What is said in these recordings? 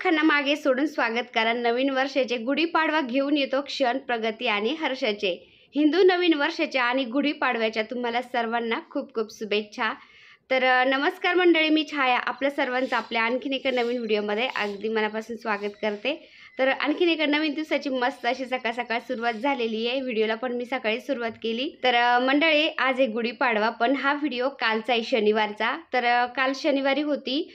दुःखांना मागे सोडून स्वागत करा नवीन वर्षाचे। गुढीपाडवा घेऊन येतो क्षण, प्रगती आणि हर्षाचे। हिंदू नवीन वर्षाच्या आणि गुढीपाडव्याच्या तुम्हाला सर्वांना खूप खूप शुभेच्छा। तर नमस्कार मंडळी, मी छाया आपल्या सर्वांचं आपल्या आणखीन एका नवीन व्हिडिओमध्ये अगदी मनापासून स्वागत करते। तर आणखीन एका नवीन दिवसाची मस्त अशी सकाळ सकाळ सुरुवात झालेली आहे। व्हिडिओला पण मी सकाळी सुरुवात केली। तर मंडळी आज एक गुढीपाडवा, पण हा व्हिडिओ कालचा आहे, शनिवारचा। तर काल शनिवारी होती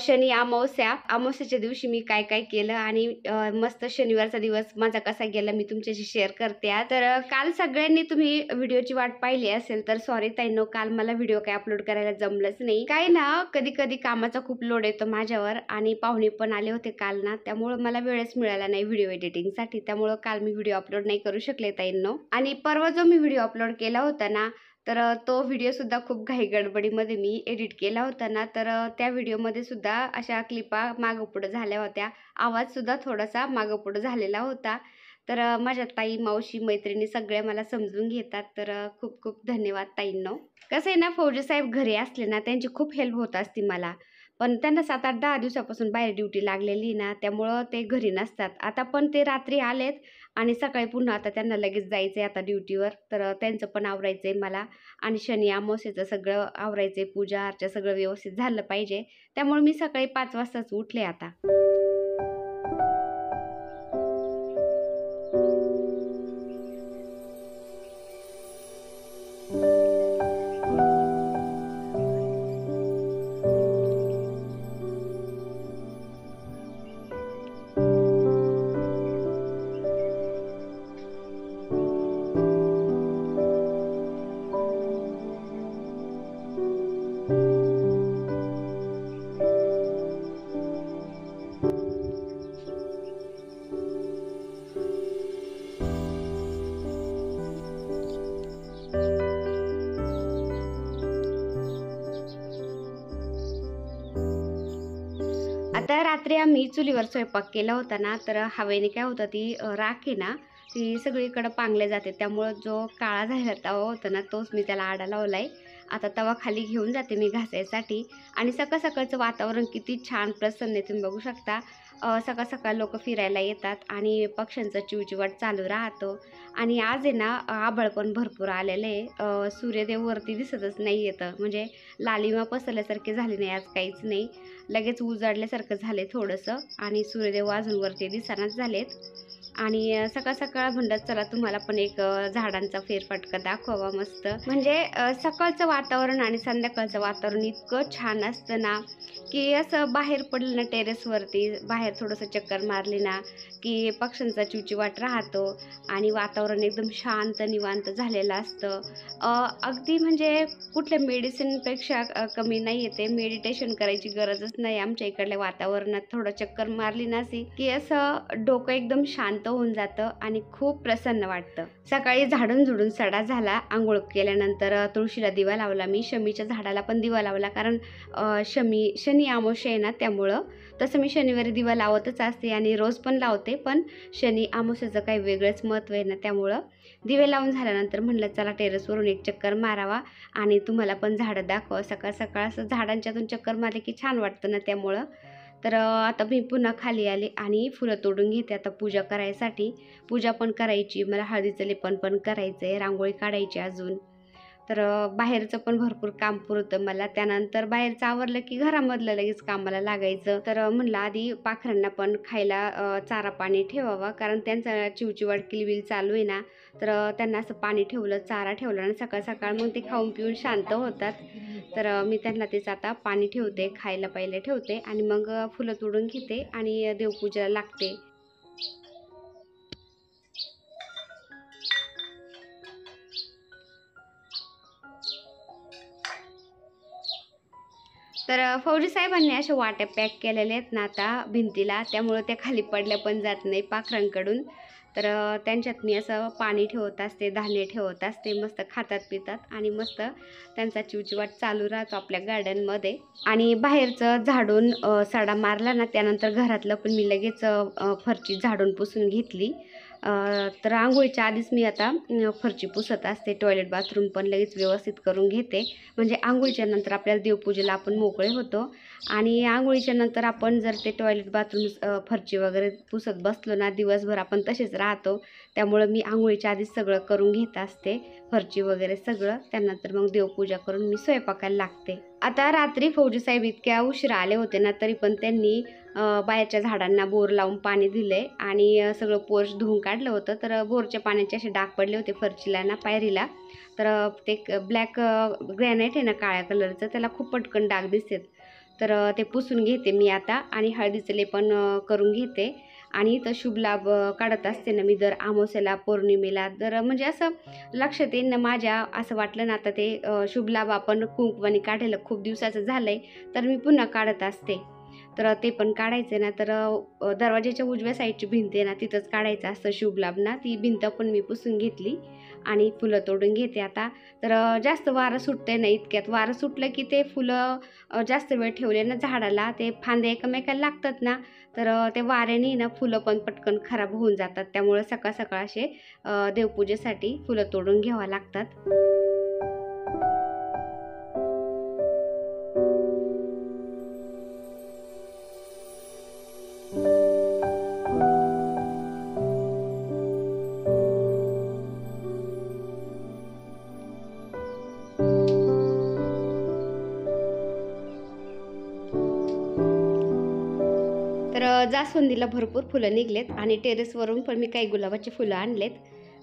शनी अमावस्या। अमावस्याच्या दिवशी मी काय काय केलं आणि मस्त शनिवारचा दिवस माझा कसा गेला मी तुमच्याशी शेअर करते। तर काल सगळ्यांनी तुम्ही व्हिडिओची वाट पाहिली असेल तर सॉरी ताईंनो, काल मला व्हिडिओ काय अपलोड करायला जमलंच नाही। काय ना, कधी कधी कामाचा खूप लोड येतो माझ्यावर आणि पाहुणे पण आले होते काल ना, त्यामुळे मला वेळच मिळाला नाही व्हिडिओ एडिटिंगसाठी। त्यामुळे काल मी व्हिडिओ अपलोड नाही करू शकले ताईंनो। आणि परवा जो मी व्हिडिओ अपलोड केला होता ना, तर तो व्हिडिओ सुद्धा खूप घाई गडबडीमध्ये मी एडिट केला होता ना, तर त्या व्हिडिओमध्ये सुद्धा अशा क्लिपा मागं पुढं झाल्या होत्या। आवाज सुद्धा थोडासा मागं पुढं झालेला होता। तर माझ्या ताई, मावशी, मैत्रिणी सगळ्या मला समजून घेतात। तर खूप खूप धन्यवाद ताईंनो। कसं आहे ना, फौजी साहेब घरी असले ना त्यांची खूप हेल्प होत असते मला, पण त्यांना 7-8-10 दिवसापासून बाहेर ड्युटी लागलेली ना, त्यामुळं ते घरी नसतात। आता पण ते रात्री आलेत आणि सकाळी पुन्हा आता त्यांना लगेच जायचं आहे आता ड्युटीवर। तर त्यांचं पण आवरायचं आहे मला आणि शनी अमावस्येचं सगळं आवरायचं आहे, पूजा अर्चा सगळं व्यवस्थित झालं पाहिजे। त्यामुळे मी सकाळी 5 वाजताच उठले आता। आता रात्री आम्ही चुलीवर स्वयंपाक केला होता ना, तर हवेने काय होतं, ती राख आहे ना ती सगळीकडे पांगले जाते। त्यामुळं जो काळा झालेला तवा होता ना, तोच मी त्याला आडा लावलाय। आता तवा खाली घेऊन जाते मी घासायसाठी। आणि सकाळ सकाळचं वातावरण किती छान प्रसन्न आहे तुम्ही बघू शकता। सकाळ सकाळ लोक फिरायला येतात आणि पक्ष्यांचा चिवचिवाट चालू राहतो। आणि आज आहे ना, आभाळ पण भरपूर आलेलं आहे। सूर्यदेव वरती दिसतच नाही येतं, म्हणजे लालिमा पसरल्यासारखे झाले नाही आज, काहीच नाही। लगेच उजाडल्यासारखं झाले थोडंसं आणि सूर्यदेव अजून वरती दिसनाच झालेत। आणि सकाळ सकाळ म्हणतात चला तुम्हाला पण एक झाडांचा फेरफटका दाखवावा मस्त। म्हणजे सकाळचं वातावरण आणि संध्याकाळचं वातावरण इतकं छान असतं ना, की असं बाहेर पडलं ना टेरेसवरती, बाहेर थोडंसं चक्कर मारली ना की पक्ष्यांचा चिवचिवाट राहतो आणि वातावरण एकदम शांत निवांत झालेलं असतं। अगदी म्हणजे कुठल्या मेडिसिनपेक्षा कमी नाही येते। मेडिटेशन करायची गरजच नाही आमच्या इकडल्या वातावरणात। थोडं चक्कर मारली ना की असं डोकं एकदम शांत होऊन जातं आणि खूप प्रसन्न वाटतं। सकाळी झाडून झुडून सडा झाला, आंघोळ केल्यानंतर तुळशीला दिवा लावला मी, शमीच्या झाडाला पण दिवा लावला, कारण शनी अमावस्या आहे ना, त्यामुळं तसं मी शनिवारी दिवा लावतच असते आणि रोज पण लावते, पण शनी अमावस्याचं काही वेगळंच महत्त्व आहे ना, त्यामुळं दिवे लावून झाल्यानंतर म्हणलं चला टेरेसवरून एक चक्कर मारावा आणि तुम्हाला पण झाडं दाखवा। सकाळ सकाळ असं झाडांच्यातून चक्कर मारले की छान वाटतं ना, त्यामुळं। तर आता मी पुन्हा खाली आले आणि फुलं तोडून घेते आता पूजा करायसाठी। पूजा पण करायची मला, हळदीचं लेपन पण करायचं आहे, रांगोळी काढायची अजून। तर बाहेरचं पण भरपूर काम पुरतं मला। त्यानंतर बाहेरचं आवरलं की घरामधलं लगेच कामाला लागायचं। तर म्हणलं आधी पाखरांना पण खायला चारा पाणी ठेवावा, कारण त्यांचा चिवचिवाट किलबिल चालू आहे ना, तर त्यांना असं पाणी ठेवलं, चारा ठेवला आणि सकाळ सकाळ मग ते खाऊन पिऊन शांत होतात। तर मी त्यांना तेच आता पाणी ठेवते, खायला पहिले ठेवते आणि मग फुलं तोडून घेते आणि देवपूजेला लागते। तर फौजी साहेबांनी अशा वाट्या पॅक केलेल्या आहेत ना आता भिंतीला, त्यामुळे त्या खाली पडल्या पण जात नाही पाखरांकडून। तर त्यांच्यात मी असं पाणी ठेवत असते, धान्य ठेवत असते, मस्त खातात पितात आणि मस्त त्यांचा चिवचिवाट चालू राहतो आपल्या गार्डनमध्ये। आणि बाहेरचं झाडून सडा मारला ना, त्यानंतर घरातलं पण मी लगेच फरची झाडून पुसून घेतली। तर आंघोळीच्या आधीच मी आता फरची पुसत असते. टॉयलेट बाथरूम पण लगेच व्यवस्थित करून घेते, म्हणजे आंघोळीच्या नंतर आपल्याला देवपूजेला आपण मोकळे होतो. आणि आंघोळीच्या नंतर आपण जर ते टॉयलेट बाथरूम फरची वगैरे पुसत बसलो ना, दिवसभर आपण तसेच राहतो. त्यामुळं मी आंघोळीच्या आधीच सगळं करून घेत असते, फरची वगैरे सगळं. त्यानंतर मग देवपूजा करून मी स्वयंपाकाला लागते. आता रात्री फौजी साहेब इतक्या उशिरा आले होते ना, तरी पण त्यांनी बाहेरच्या झाडांना बोर लावून पाणी दिलंय आणि सगळं पोर्च धुवून काढलं होतं. तर बोरच्या पाण्याचे असे डाग पडले होते फरचीला ना, पायरीला. तर ते ब्लॅक ग्रॅनाईट आहे ना, काळ्या कलरचं, त्याला खूप पटकन डाग दिसतात. तर ते पुसून घेते मी आता आणि हळदीचं लेपन करून घेते. आणि इथं शुभ लाभ काढत असते ना मी दर अमावस्येला, पौर्णिमेला. तर म्हणजे असं लक्षात येईन ना माझ्या, असं वाटलं ना आता ते शुभ लाभ आपण कुंकवानी काढायला खूप दिवसाचं झालंय, तर मी पुन्हा काढत असते. तर ते पण काढायचं ना, तर दरवाजाच्या उजव्या साईडची भिंत आहे ना, तिथंच काढायचं असतं शुभ लाभ ना. ती भिंत पण मी पुसून घेतली आणि फुलं तोडून घेते आता. तर जास्त वारं सुटते ना, इतक्यात वारं सुटलं की ते फुलं जास्त वेळ ठेवले ना झाडाला, ते फांदे एकमेकाला लागतात ना, तर ते वाऱ्याने ना फुलं पण पटकन खराब होऊन जातात. त्यामुळे सकाळ सकाळ असे देवपूजेसाठी फुलं तोडून घ्यावं लागतात. तर जास्वंदीला भरपूर फुलं निघलेत आणि टेरेसवरून पण मी काही गुलाबाची फुलं आणलेत.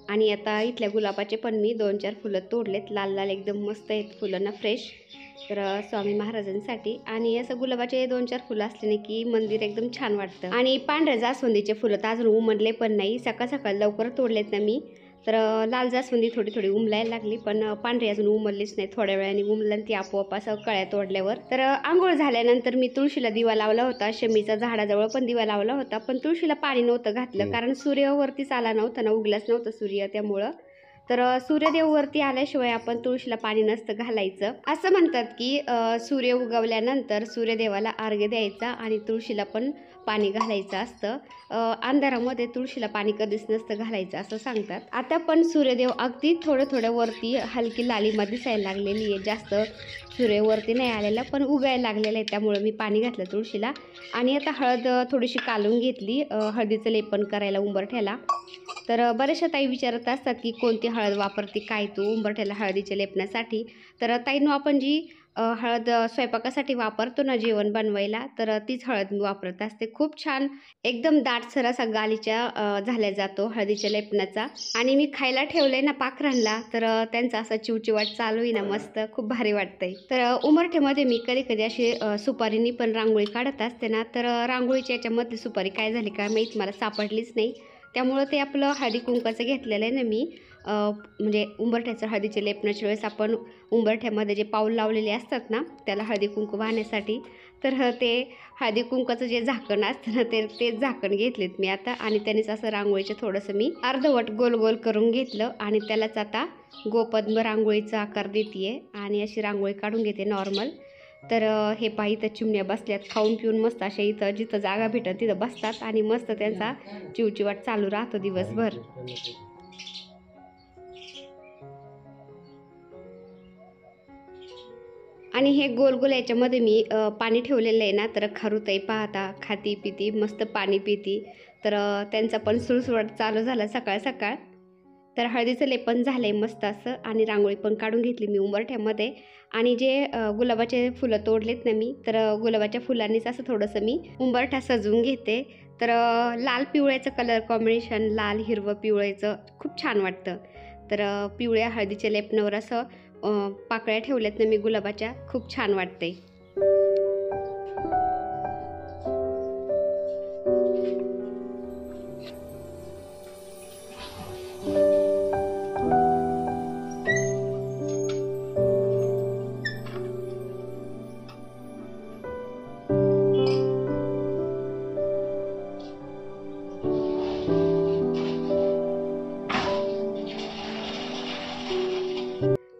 आणि आता इथल्या गुलाबाचे पण मी 2-4 फुलं तोडलेत. लाल लाल एकदम मस्त आहेत फुलं ना, फ्रेश. तर स्वामी महाराजांसाठी. आणि असं गुलाबाचे 2-4 फुलं असले की मंदिर एकदम छान वाटतं. आणि पांढऱ्या जास्वंदीचे फुलं तर अजून उमलले पण नाही, सकाळ सकाळ लवकर तोडलेत ना मी. तर लाल जास्वंदी थोडी थोडी उमलायला लागली, पण पांढरी अजून उमललीच नाही. थोड्या वेळाने उमलन ती आपोआप असं कळ्या तोडल्यावर. तर आंघोळ झाल्यानंतर मी तुळशीला दिवा लावला होता, शमीचा झाडाजवळ पण दिवा लावला होता, पण तुळशीला पाणी नव्हतं घातलं, कारण सूर्यावरतीच आला नव्हता ना, उगलाच नव्हतं सूर्य, त्यामुळं. तर सूर्यदेव वरती आल्याशिवाय आपण तुळशीला पाणी नसतं घालायचं. असं म्हणतात की सूर्य उगवल्यानंतर सूर्यदेवाला अर्घ्य द्यायचा आणि तुळशीला पण पाणी घालायचं असतं. अंधारामध्ये तुळशीला पाणी कधीच नसतं घालायचं असं सांगतात. आता पण सूर्यदेव अगदी थोडं थोडं वरती हलकी लालिमा दिसायला लागलेली आहे. जास्त सूर्य वरती नाही आलेला, पण उगायला लागलेला आहे. त्यामुळे मी पाणी घातलं तुळशीला. आणि आता हळद थोडीशी कालून घेतली हळदीचं लेपन करायला उंबरठ्याला. तर बऱ्याचशा ताई विचारत असतात की कोणती हळद वापरते काय तू उंबरठ्याला हळदीच्या लेपनासाठी. तर ताईंनो, आपण जी हळद स्वयंपाकासाठी वापरतो ना जेवण बनवायला, तर तीच हळद मी वापरत असते. खूप छान एकदम दाटसर असा गालिचा झाला जातो हळदीच्या लेपनाचा. आणि मी खायला ठेवलंय ना पाखरांना, तर त्यांचा असा चिवचिवाट चालू आहे ना, मस्त खूप भारी वाटतंय. तर उंबरठ्यामध्ये मी कधी कधी अशी सुपारीनी पण रांगोळी काढत असते ना, तर रांगोळीच्या याच्यामध्ये सुपारी काय झाली काय माहीत, मला सापडलीच नाही. त्यामुळं ते आपलं हळदी कुंकाचं घेतलेलं आहे ना मी, म्हणजे उंबरठ्याचं हळदीच्या लेपनाच्या वेळेस आपण उंबरठ्यामध्ये जे पाऊल लावलेले असतात ना, त्याला हळदी कुंकू वाहण्यासाठी, तर ते हळदी कुंकाचं जे झाकण असतं ना, ते झाकण घेतलेत मी आता. आणि त्यानेच असं रांगोळीचं थोडंसं मी अर्धवट गोल गोल करून घेतलं आणि त्यालाच आता गोपद्म रांगोळीचा आकार देते आणि अशी रांगोळी काढून घेते नॉर्मल. तर हे पायी तर चिमण्या बसल्यात खाऊन पिऊन मस्त अशा, इथं जिथं जागा भेटत तिथं बसतात आणि मस्त त्यांचा चिवचिवाट चालू राहतो दिवसभर. आणि हे गोल गोल याच्यामध्ये मी पाणी ठेवलेलं आहे ना, तर खारुताई पाहता खाती पिती मस्त पाणी पिती. तर त्यांचा पण सुळसुळाट चालू झाला सकाळ सकाळ. तर हळदीचं लेपन झालंय मस्त असं आणि रांगोळी पण काढून घेतली मी उंबरठ्यामध्ये. आणि जे गुलाबाचे फुलं तोडलेत ना मी, तर गुलाबाच्या फुलांनीच असं थोडंसं मी उंबरठा सजवून घेते. तर लाल पिवळ्याचं कलर कॉम्बिनेशन, लाल हिरवं पिवळ्याचं खूप छान वाटतं. तर पिवळ्या हळदीच्या लेपनावर असं पाकळ्या ठेवल्यात ना मी गुलाबाच्या, खूप छान वाटते.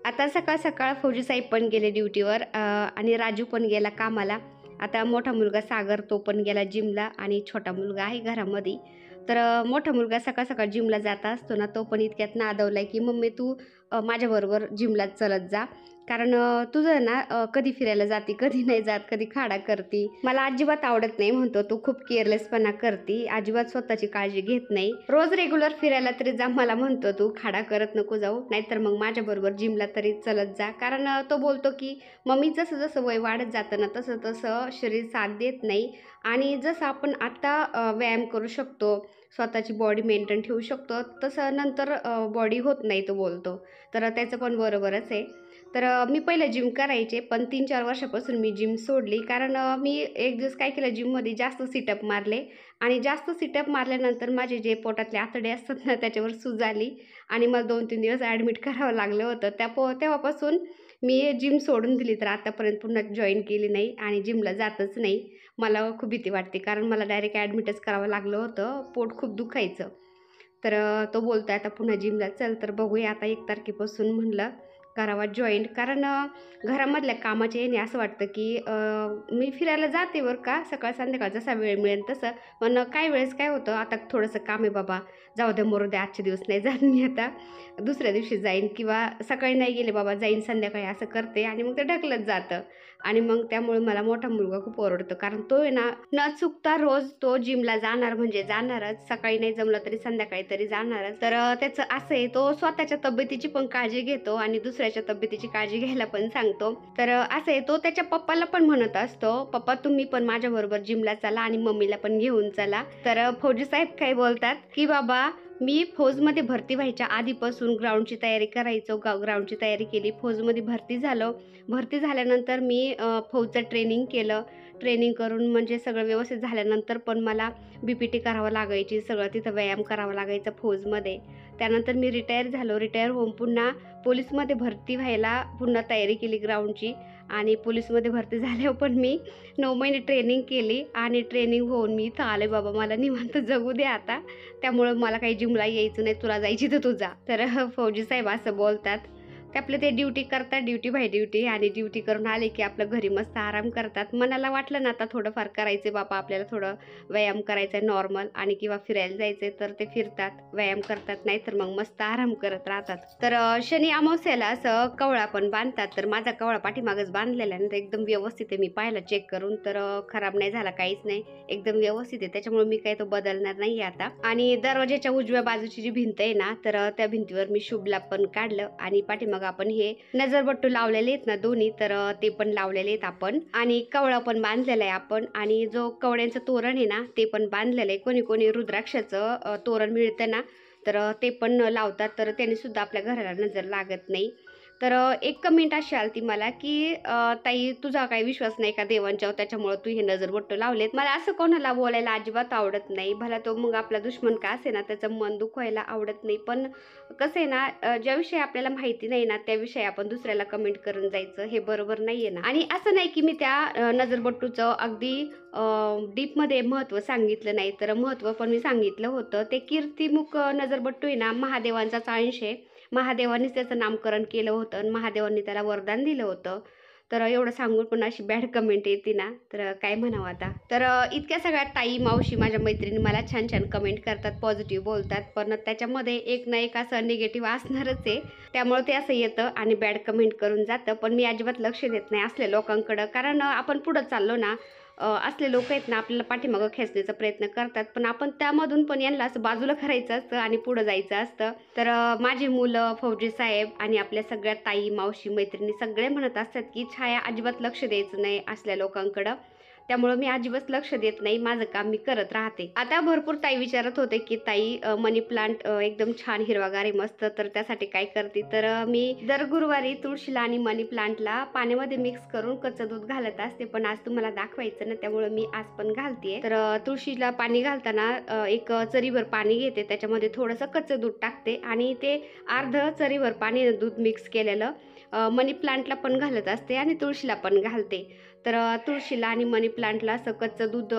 आता सकाळ सकाळ फौजी साहेब पण गेले ड्युटीवर आणि राजू पण गेला कामाला. आता मोठा मुलगा सागर तो पण गेला जिमला आणि छोटा मुलगा आहे घरामध्ये. तर मोठा मुलगा सकाळ सकाळ जिमला जात असतो ना, तो पण इतक्यात नादवलाय की मम्मी तू माझ्याबरोबर जिमला चलत जा. कारण तुझं ना कधी फिरायला जाते, कधी नाही जात, कधी खाडा करती. मला अजिबात आवडत नाही म्हणतो, तू खूप केअरलेसपणा करती, अजिबात स्वतःची काळजी घेत नाही. रोज रेग्युलर फिरायला तरी जा मला म्हणतो, तू खाडा करत नको जाऊ, नाहीतर मग माझ्याबरोबर जिमला तरी चलत जा. कारण तो बोलतो की मम्मी जसं जसं वय वाढत जातं ना तसं तसं शरीर साथ देत नाही आणि जसं आपण आत्ता व्यायाम करू शकतो, स्वतःची बॉडी मेंटेन ठेवू शकतो, तसं नंतर बॉडी होत नाही तो बोलतो. तर त्याचं पण बरोबरच आहे. तर मी पहिलं जिम करायचे, पण 3-4 वर्षापासून मी जिम सोडली. कारण मी एक दिवस काय केलं, जिममध्ये जास्त सिटअप मारले आणि जास्त सिटअप मारल्यानंतर माझे जे पोटातले आतडे असतात ना त्याच्यावर सूज आली आणि मला 2-3 दिवस ॲडमिट करावं लागलं होतं. तेव्हापासून मी जिम सोडून दिली. तर आतापर्यंत पुन्हा जॉईन केली नाही आणि जिमला जातच नाही. मला खूप भीती वाटते, कारण मला डायरेक्ट ॲडमिटच करावं लागलं होतं. पोट खूप दुखायचं. तर तो बोलतो आता पुन्हा जिमला चल. तर बघूया आता 1 तारखेपासून म्हणलं करावा जॉईन. कारण घरामधल्या कामाच्या याने असं वाटतं की मी फिरायला जाते बरं का, सकाळ संध्याकाळ जसा वेळ मिळेल तसं. पण काही वेळेस काय होतं, आता थोडंसं काम आहे बाबा, जाऊ द्या मरू द्या, आजचे दिवस नाही जात मी, आता दुसऱ्या दिवशी जाईन किंवा सकाळी नाही गेले बाबा जाईन संध्याकाळी, असं करते आणि मग ते ढकलत जातं. आणि मग त्यामुळे मला मोठा मुलगा खूप ओरडतो, कारण तो आहे ना न चुकता रोज तो जिमला जाणार म्हणजे जाणारच, सकाळी नाही जमलं तरी संध्याकाळी तरी जाणारच. तर त्याचं असं आहे, तो स्वतःच्या तब्येतीची पण काळजी घेतो आणि दुसऱ्याच्या तब्येतीची काळजी घ्यायला पण सांगतो. तर असं आहे, तो त्याच्या पप्पाला पण म्हणत असतो, पप्पा तुम्ही पण माझ्याबरोबर जिमला चला आणि मम्मीला पण घेऊन चला. तर फौजी साहेब काय बोलतात की बाबा मी फौजमध्ये भरती व्हायच्या आधीपासून ग्राउंडची तयारी करायचो, ग्राउंडची तयारी केली, फौजमध्ये भरती झालो. भरती झाल्यानंतर मी फौजचं ट्रेनिंग केलं. ट्रेनिंग करून म्हणजे सगळं व्यवस्थित झाल्यानंतर पण मला BPT करावं लागायची, सगळं तिथं व्यायाम करावा लागायचा फौजमध्ये. त्यानंतर मी रिटायर झालो. रिटायर होऊन पुन्हा पोलीसमध्ये भरती व्हायला पुन्हा तयारी केली ग्राउंडची आणि पोलीसमध्ये भरती झाल्यावर पण मी 9 महिने ट्रेनिंग केली आणि ट्रेनिंग होऊन मी इथं आले बाबा, मला निवांत जगू दे आता. त्यामुळं मला काही जिमला यायचं नाही, तुला जायची तर तू जा. तर फौजी साहेब असं बोलतात. ते आपलं ते ड्युटी करतात, ड्युटी बाय ड्युटी, आणि ड्युटी करून आले की आपलं घरी मस्त आराम करतात. मनाला वाटलं ना आता थोडंफार करायचे बाबा, आपल्याला थोडं व्यायाम करायचा आहे नॉर्मल आणि किंवा फिरायला जायचं तर ते फिरतात, व्यायाम करतात, नाहीतर मग मस्त आराम करत राहतात. तर शनी अमावस्याला असं कवळा पण बांधतात. तर माझा कवळा पाठीमागच बांधलेला आहे ना, तर एकदम व्यवस्थित आहे. मी पाहिला चेक करून, तर खराब नाही झाला, काहीच नाही, एकदम व्यवस्थित आहे. त्याच्यामुळे मी काही तो बदलणार नाही आता. आणि दरवाजाच्या उजव्या बाजूची जी भिंत आहे ना, तर त्या भिंतीवर मी शुभला पण काढलं आणि पाठीमाग आपण हे नजरबट्टू लावलेले आहेत ना दोन्ही, तर ते पण लावलेले आहेत आपण आणि कवळा पण बांधलेला आहे आपण. आणि जो कवड्यांचं तोरण आहे ना ते पण बांधलेलं आहे. कोणी कोणी रुद्राक्षाचं तोरण मिळतं ना, तर ते पण लावतात, तर त्याने सुद्धा आपल्या घराला नजर लागत नाही. तर एक कमेंट अशी आली मला की ताई तुझा काही विश्वास नाही का देवांच्यावर, त्याच्यामुळे तू हे नजरबट्टू लावलेत. मला असं कोणाला बोलायला अजिबात आवडत नाही, भला तो मग आपला दुश्मन का असे ना, त्याचं मन दुखवायला आवडत नाही. पण कसं आहे ना, ज्याविषयी आपल्याला माहिती नाही ना त्याविषयी आपण दुसऱ्याला कमेंट करून जायचं, हे बरोबर नाहीये ना. आणि असं नाही की मी त्या नजरबट्टूचं अगदी डीपमध्ये महत्त्व सांगितलं नाही, तर महत्त्व पण मी सांगितलं होतं. ते कीर्तिमुख नजरबट्टू आहे ना, महादेवांचाच अंश आहे. महादेवांनीच त्याचं नामकरण केलं होतं आणि महादेवांनी त्याला वरदान दिलं होतं. तर एवढं सांगून पण अशी बॅड कमेंट येते ना, तर काय म्हणावं आता. तर इतक्या सगळ्या ताई, मावशी, माझ्या मैत्रिणी मला छान छान कमेंट करतात, पॉझिटिव्ह बोलतात, पण त्याच्यामध्ये एक ना एक असं निगेटिव्ह असणारच आहे. त्यामुळे ते असं येतं आणि बॅड कमेंट करून जातं. पण मी अजिबात लक्ष देत नाही असल्या लोकांकडं, कारण आपण पुढं चाललो ना, असले लोक आहेत ना आपल्याला पाठीमागं खेचण्याचा प्रयत्न करतात, पण आपण त्यामधून पण यांना असं बाजूला करायचं असतं आणि पुढं जायचं असतं. तर माझी मुलं, फौजी साहेब आणि आपल्या सगळ्या ताई, मावशी, मैत्रिणी सगळे म्हणत असतात की छाया अजिबात लक्ष द्यायचं नाही असल्या लोकांकडं. त्यामुळं मी अजिबात लक्ष देत नाही, माझं काम मी करत राहते. आता भरपूर ताई विचारत होते की ताई मनी प्लांट एकदम छान हिरवागार आहे मस्त, तर त्यासाठी काय करते. तर मी दर गुरुवारी तुळशीला आणि मनी प्लांटला पाण्यामध्ये मिक्स करून कच्चं दूध घालत असते, पण आज तुम्हाला दाखवायचं ना त्यामुळे मी आज पण घालते. तर तुळशीला पाणी घालताना एक चरीभर पाणी घेते, त्याच्यामध्ये थोडंसं कच्चं दूध टाकते आणि ते अर्ध चरीभर पाणी दूध मिक्स केलेलं मनी प्लांटला पण घालत असते आणि तुळशीला पण घालते. तर तुळशीला आणि मनी प्लांटला असं कच्चं दूध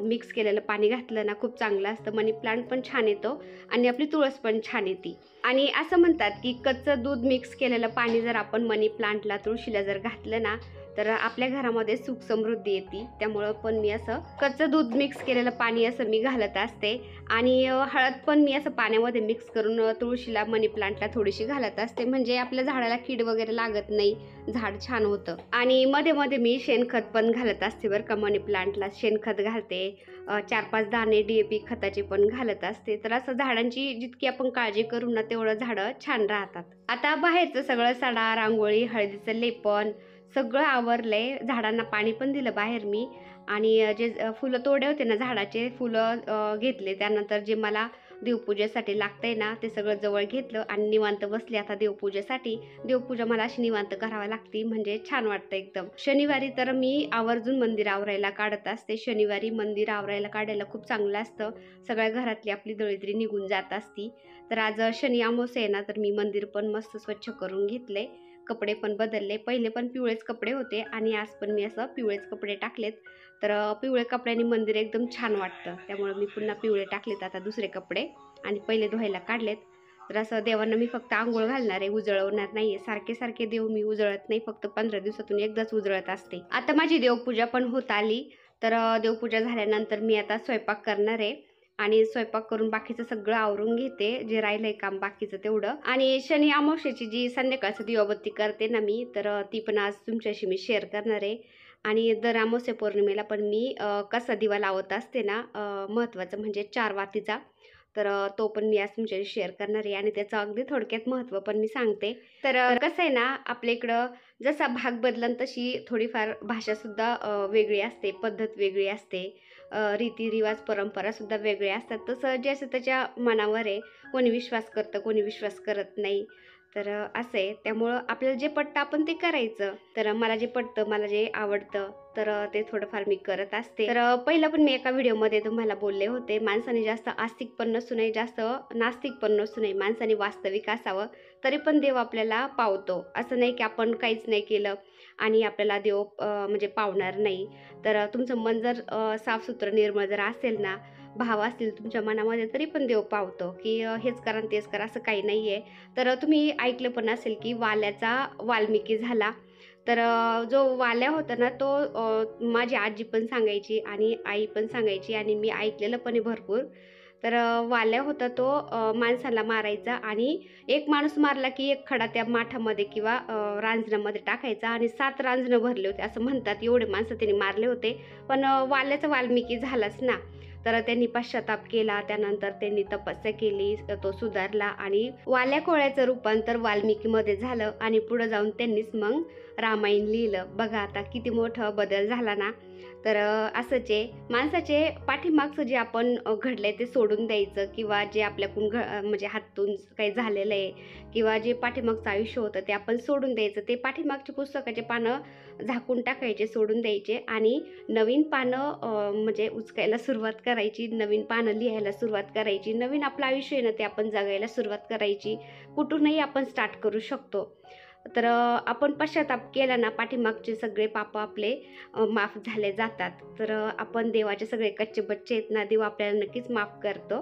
मिक्स केलेलं पाणी घातलं ना खूप चांगलं असतं. मनी प्लांट पण छान येतो आणि आपली तुळस पण छान येते. आणि असं म्हणतात की कच्चं दूध मिक्स केलेलं पाणी जर आपण मनी प्लांटला, तुळशीला जर घातलं ना, तर आपल्या घरामध्ये सुख समृद्धी येते. त्यामुळं पण मी असं कच्चं दूध मिक्स केलेलं पाणी असं मी घालत असते आणि हळद पण मी असं पाण्यामध्ये मिक्स करून तुळशीला, मनी प्लांटला थोडीशी घालत असते, म्हणजे आपल्या झाडाला कीड वगैरे लागत नाही, झाड छान होतं. आणि मध्ये मध्ये मी शेणखत पण घालत असते बरं का. मनी प्लांटला शेणखत घालते, 4-5 दाणे DAP खताचे पण घालत असते. तर असं झाडांची जितकी आपण काळजी करू ना तेवढं झाडं छान राहतात. आता बाहेरचं सगळं सडा, रांगोळी, हळदीचं लेपन सगळं आवरलंय. झाडांना पाणी पण दिलं बाहेर मी. आणि जे फुलं तोडे होते ना झाडाचे फुलं घेतले. त्यानंतर जे मला देवपूजेसाठी लागतंय ना ते सगळं जवळ घेतलं आणि निवांत बसले आता देवपूजेसाठी. देवपूजा मला अशी निवांत करावी लागते, म्हणजे छान वाटतं एकदम. शनिवारी तर मी आवर्जून मंदिर आवरायला काढत असते. शनिवारी मंदिर आवरायला काढायला खूप चांगलं असतं. सगळ्या घरातली आपली दळिद्री निघून जात असती. तर आज शनी अमावस्या आहे ना, तर मी मंदिर पण मस्त स्वच्छ करून घेतले. कपडे पण बदलले. पहिले पण पिवळेच कपडे होते आणि आज पण मी असं पिवळेच कपडे टाकलेत. तर पिवळे कपड्यांनी मंदिर एकदम छान वाटतं. त्यामुळे मी पुन्हा पिवळे टाकलेत आता दुसरे कपडे आणि पहिले धुवायला काढलेत. तर असं देवांना मी फक्त आंघोळ घालणार आहे, उजळवणार नाहीये. सारखे सारखे देव मी उजळत नाही, फक्त 15 दिवसातून एकदाच उजळत असते. आता माझी देवपूजा पण होत आली. तर देवपूजा झाल्यानंतर मी आता स्वयंपाक करणार आहे आणि स्वयंपाक करून बाकीचं सगळं आवरून घेते, जे राहिलंय काम बाकीचं तेवढं. आणि शनी अमावस्येची जी संध्याकाळचं दिवाबत्ती करते ना मी, तर ती पण आज तुमच्याशी मी शेअर करणार आहे. आणि दर अमावस्या पौर्णिमेला पण मी कसा दिवा लावत असते ना, महत्त्वाचं म्हणजे 4 वातीचा. तर तो पण मी आज तुमच्याशी शेअर करणार आहे आणि त्याचं अगदी थोडक्यात महत्त्व पण मी सांगते. तर कसं आहे ना, आपल्या इकडं जसा भाग बदलन तशी थोडीफार भाषासुद्धा वेगळी असते, पद्धत वेगळी असते, रीतिरिवाज परंपरासुद्धा वेगळे असतात. तसं ज्याचं त्याच्या मनावर आहे, कोणी विश्वास करतं, कोणी विश्वास करत नाही. तर असं आहे. त्यामुळं आपल्याला जे पटतं आपण ते करायचं. तर मला जे पटतं, मला जे आवडतं, तर ते थोडंफार मी करत असते. तर पहिलं पण मी एका व्हिडिओमध्ये तुम्हाला बोलले होते, माणसाने जास्त आस्तिक पण नसू नये, जास्त नास्तिक पण नसू नये. माणसाने वास्तविक असावं, तरी पण देव आपल्याला पावतो. असं नाही की आपण काहीच नाही केलं आणि आपल्याला देव म्हणजे पावणार नाही. तर तुमचं मन जर साफसुथरं निर्मळ जर असेल ना, भाव असतील तुमच्या मनामध्ये, तरी पण देव पावतो की हेच करा आणि तेच करा असं काही नाही आहे. तर तुम्ही ऐकलं पण असेल की वाल्याचा वाल्मिकी झाला. तर जो वाल्या होता ना तो माझी आजी पण सांगायची आणि आई पण सांगायची आणि मी ऐकलेलं पण आहे भरपूर. तर वाल्या होता तो माणसाला मारायचा आणि एक माणूस मारला की एक खडा त्या माठामध्ये किंवा रांजणामध्ये टाकायचा आणि 7 रांजणं भरले होते असं म्हणतात. एवढे माणसं त्यांनी मारले होते. पण वाल्याचा वाल्मिकी झालाच ना. तर त्यांनी पश्चाताप केला, त्यानंतर त्यांनी तपस्या केली, तो सुधारला आणि वाल्या कोळ्याचं रूपांतर वाल्मिकीमध्ये झालं आणि पुढे जाऊन त्यांनीच मग रामायण लिहिलं. बघा आता किती मोठा बदल झाला ना. तर असंच आहे, माणसाचे पाठीमागचं जे आपण घडलंय ते सोडून द्यायचं किंवा जे आपल्याकडून म्हणजे हातून काही झालेलं आहे किंवा जे पाठीमागचं आयुष्य होतं ते आपण सोडून द्यायचं. ते पाठीमागचे पुस्तकाचे पानं झाकून टाकायचे, सोडून द्यायचे आणि नवीन पानं म्हणजे उचकायला सुरुवात करायची, नवीन पानं लिहायला सुरुवात करायची, नवीन आपलं आयुष्य आहे ना ते आपण जगायला सुरुवात करायची. कुठूनही आपण स्टार्ट करू शकतो. तर आपण पश्चाताप केला ना, पाठीमागचे सगळे पाप आपले माफ झाले जातात. तर आपण देवाचे सगळे कच्चे बच्चे आहेत ना, देव आपल्याला नक्कीच माफ करतो.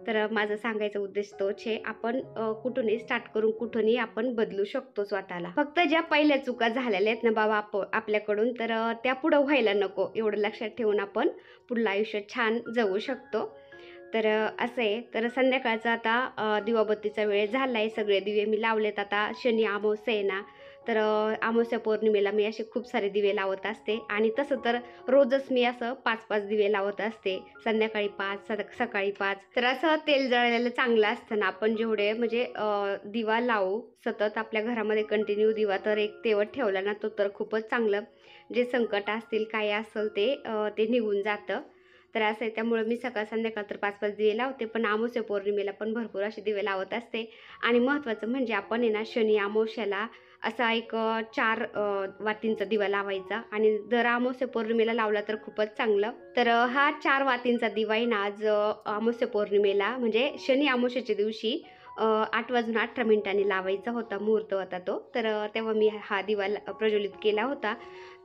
तर माझा सांगायचा उद्देश तोच आहे, आपण कुठूनही स्टार्ट करून कुठूनही आपण बदलू शकतो स्वतःला. फक्त ज्या पहिल्या चुका झालेल्या आहेत ना बाबा आपल्याकडून, तर त्या पुढं व्हायला नको एवढं लक्षात ठेवून आपण पुढलं आयुष्य छान जगू शकतो. तर असं आहे. तर संध्याकाळचा आता दिवाबत्तीचा वेळ झाला आहे. सगळे दिवे मी लावलेत. आता शनी अमावस्या आहे ना, तर अमावस्या पौर्णिमेला मी असे खूप सारे दिवे लावत असते आणि तसं तर रोजच मी असं 5-5 दिवे लावत असते. संध्याकाळी 5, सकाळी 5. तर असं तेल जळलेलं चांगलं असतं ना, आपण जेवढे म्हणजे दिवा लावू सतत आपल्या घरामध्ये कंटिन्यू दिवा तर एक तेवत ठेवला ना, तो तर खूपच चांगलं. जे संकट असतील, काय असेल ते निघून जातं. तर असं आहे. त्यामुळे मी सकाळ संध्याकाळ तर 5-5 दिवे लावते, पण अमावस्या पौर्णिमेला पण भरपूर असे दिवे लावत असते. आणि महत्त्वाचं म्हणजे आपण आहे ना शनी अमावस्याला असा एक 4 वातींचा दिवा लावायचा आणि दर अमावस्या पौर्णिमेला लावला तर खूपच चांगलं. तर हा 4 वातींचा दिवा आहे ना, आज अमावस्या पौर्णिमेला म्हणजे शनी अमावस्येच्या दिवशी 8:18 लावायचा होता, मुहूर्त होता तो. तर तेव्हा मी हा दिवा प्रज्वलित केला होता.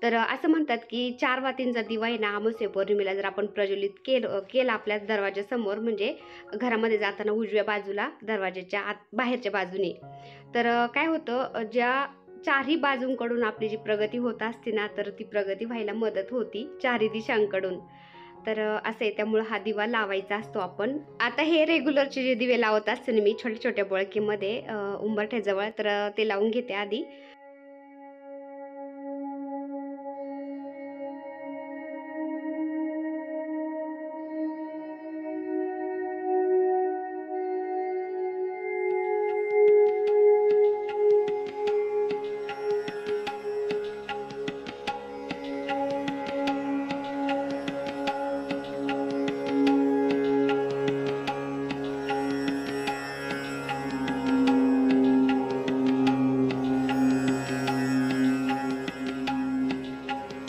तर असं म्हणतात की 4 वातींचा दिवा आहे ना, अमावस्या पौर्णिमेला जर आपण प्रज्वलित केला आपल्या दरवाजासमोर, म्हणजे घरामध्ये जाताना उजव्या बाजूला दरवाजाच्या बाहेरच्या बाजूने, तर काय होतं, ज्या चारही बाजूंकडून आपली जी प्रगती होत असते ना, तर ती प्रगती व्हायला मदत होती चारही दिशांकडून. तर असे त्यामुळं हा दिवा लावायचा असतो आपण. आता हे रेग्युलरचे जे दिवे लावत असते ना मी छोट्या छोट्या बळकीमध्ये उंबरठ्याजवळ, तर ते लावून घेते आधी.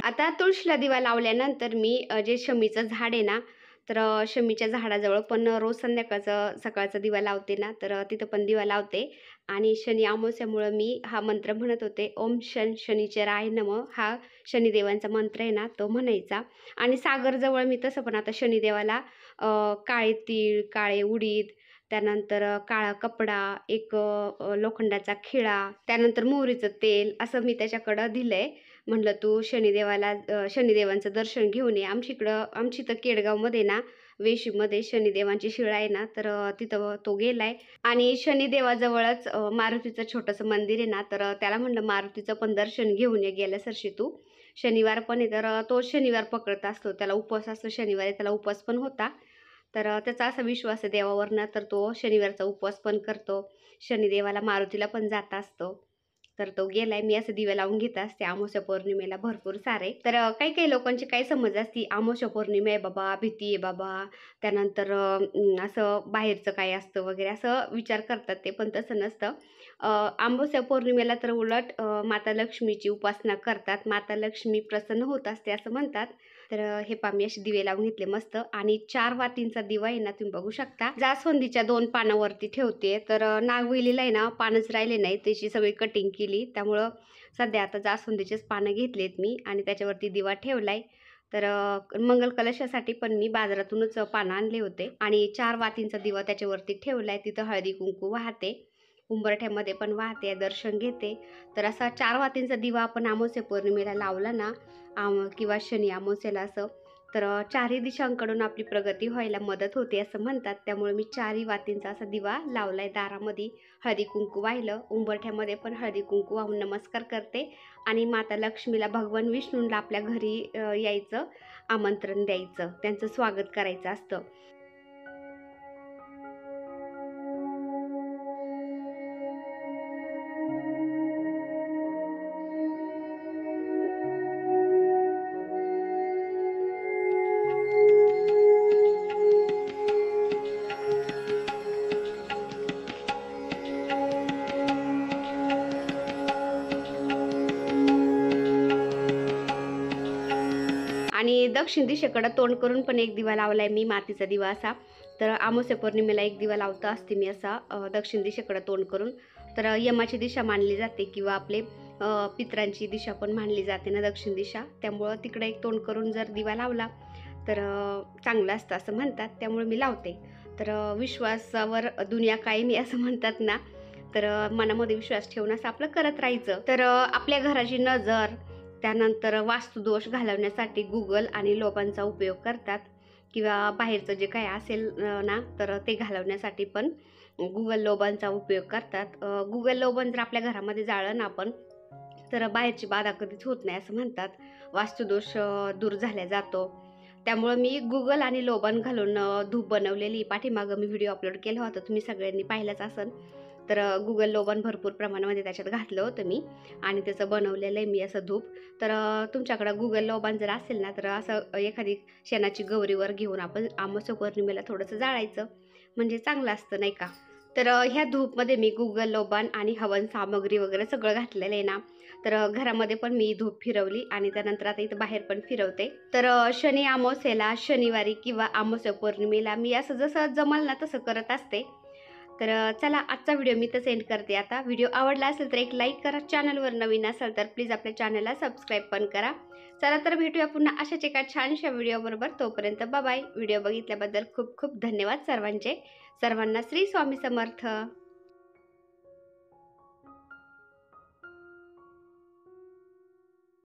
आता तुळशीला दिवा लावल्यानंतर मी जे शमीचं झाड आहे ना, तर शमीच्या झाडाजवळ पण रोज सकाळचा दिवा लावते ना, तर तिथं पण दिवा लावते. आणि शनी अमावस्यामुळं मी हा मंत्र म्हणत होते, ओम शनिचराय नमः. हा शनिदेवांचा मंत्र आहे ना, तो म्हणायचा. आणि सागरजवळ मी तसं पण आता शनिदेवाला काळे तीळ, काळे उडीद, त्यानंतर काळा कपडा, एक लोखंडाचा खिळा, त्यानंतर मोहरीचं तेल असं मी त्याच्याकडं दिलंय. म्हटलं तू शनिदेवांचं दर्शन घेऊन ये. आमची तर केडगावमध्ये ना, वेशीमध्ये शनिदेवांची शिळा आहे ना, तर तिथं तो गेलाय. आणि शनिदेवाजवळच मारुतीचं छोटंसं मंदिर आहे ना, तर त्याला म्हणलं मारुतीचं पण दर्शन घेऊन ये गेल्या वर्षी तू. शनिवार पण आहे, तर तो शनिवार पकडत असतो. त्याला उपवास असतो शनिवारी, त्याला उपवास पण होता. तर त्याचा असा विश्वास आहे देवावरनं, तर तो शनिवारचा उपवास पण करतो. शनिदेवाला मारुतीला पण जात असतो. तर तो गेलाय. मी असे दिवे लावून घेत असते अमावस्या पौर्णिमेला भरपूर सारे. तर काही-काही लोकांची काय समज असते, अमावस्या पौर्णिमा आहे बाबा, भीती आहे बाबा, त्यानंतर असं बाहेरचं काय असतं वगैरे असं विचार करतात ते, पण तसं नसतं. अमावस्या पौर्णिमेला तर उलट माता लक्ष्मीची उपासना करतात. माता लक्ष्मी प्रसन्न होत असते असं म्हणतात. तर हे पहा मी असे दिवे लावून घेतले मस्त. आणि 4 वातींचा दिवा आहे ना, तुम्ही बघू शकता. जास्वंदीच्या 2 पानावरती ठेवते. तर नागवेलीला आहे ना, पानच राहिले नाही, त्याची सगळी कटिंग केली. त्यामुळं सध्या आता जास्वंदीचेच पानं घेतलेत मी आणि त्याच्यावरती दिवा ठेवलाय. तर मंगल कलशासाठी पण मी बाजारातूनच पानं आणले होते आणि 4 वातींचा दिवा त्याच्यावरती ठेवलाय. तिथं हळदी कुंकू वाहते, उंबरठ्यामध्ये पण वाहते, दर्शन घेते. तर असा 4 वातींचा दिवा आपण अमावस्या पौर्णिमेला लावला ना, किंवा शनी अमावस्येला असं, तर चारही दिशांकडून आपली प्रगती व्हायला मदत होते असं म्हणतात. त्यामुळे मी 4ही वातींचा असा दिवा लावलाय दारामध्ये. हळदी कुंकू वाहिलं, उंबरठ्यामध्ये पण हळदी कुंकू वाहून नमस्कार करते. आणि माता लक्ष्मीला, भगवान विष्णूंना आपल्या घरी यायचं, आमंत्रण द्यायचं, त्यांचं स्वागत करायचं असतं. आणि दक्षिण दिशेकडं तोंड करून पण एक दिवा लावलाय मी, मातीचा दिवा असा. तर अमावस्या पौर्णिमेला एक दिवा लावत असते मी असा दक्षिण दिशेकडं तोंड करून. तर यमाची दिशा मानली जाते किंवा आपले पितरांची दिशा पण मानली जाते ना दक्षिण दिशा. त्यामुळं तिकडे एक तोंड करून जर दिवा लावला तर चांगलं असतं असं म्हणतात. त्यामुळे मी लावते. तर विश्वासावर दुनिया कायमी असं म्हणतात ना, तर मनामध्ये विश्वास ठेवून असं आपलं करत राहायचं. तर आपल्या घराची नजर, त्यानंतर वास्तुदोष घालवण्यासाठी गुगल आणि लोबांचा उपयोग करतात किंवा बाहेरचं जे काही असेल ना, तर ते घालवण्यासाठी पण गुगल लोबांचा उपयोग करतात. गुगल लोबन जर आपल्या घरामध्ये जाळलं ना आपण, तर बाहेरची बाधा कधीच होत नाही असं म्हणतात. वास्तुदोष दूर झाला जातो. त्यामुळं मी गुगल आणि लोबान घालून धूप बनवलेली. पाठीमागं मी व्हिडिओ अपलोड केला होता, तुम्ही सगळ्यांनी पाहिलाच असेल. तर गुगल लोबान भरपूर प्रमाणामध्ये त्याच्यात घातलं होतं मी आणि त्याचं बनवलेलं आहे मी असं धूप. तर तुमच्याकडं गुगल लोबान जर असेल ना, तर असं एखादी शेणाची गौरीवर घेऊन आपण अमावस्या पौर्णिमेला थोडंसं जाळायचं, म्हणजे चांगलं असतं नाही का. तर ह्या धूपमध्ये मी गुगल लोबान आणि हवन सामग्री वगैरे सगळं घातलेलं आहे ना. तर घरामध्ये पण मी धूप फिरवली आणि त्यानंतर आता इथं बाहेर पण फिरवते. तर शनी अमावस्येला, शनिवारी किंवा अमावस्या पौर्णिमेला मी असं जसं जमल ना तसं करत असते. तर चला आजचा व्हिडिओ मी तर सेंड करते आता. व्हिडिओ आवडला असेल तर एक लाईक करा. चॅनलवर नवीन असाल तर प्लीज आपल्या चॅनलला सबस्क्राईब पण करा. चला तर भेटूया पुन्हा अशाच एका छानशा व्हिडिओबरोबर. तोपर्यंत बाय. व्हिडिओ बघितल्याबद्दल खूप खूप धन्यवाद सर्वांचे. सर्वांना श्री स्वामी समर्थ.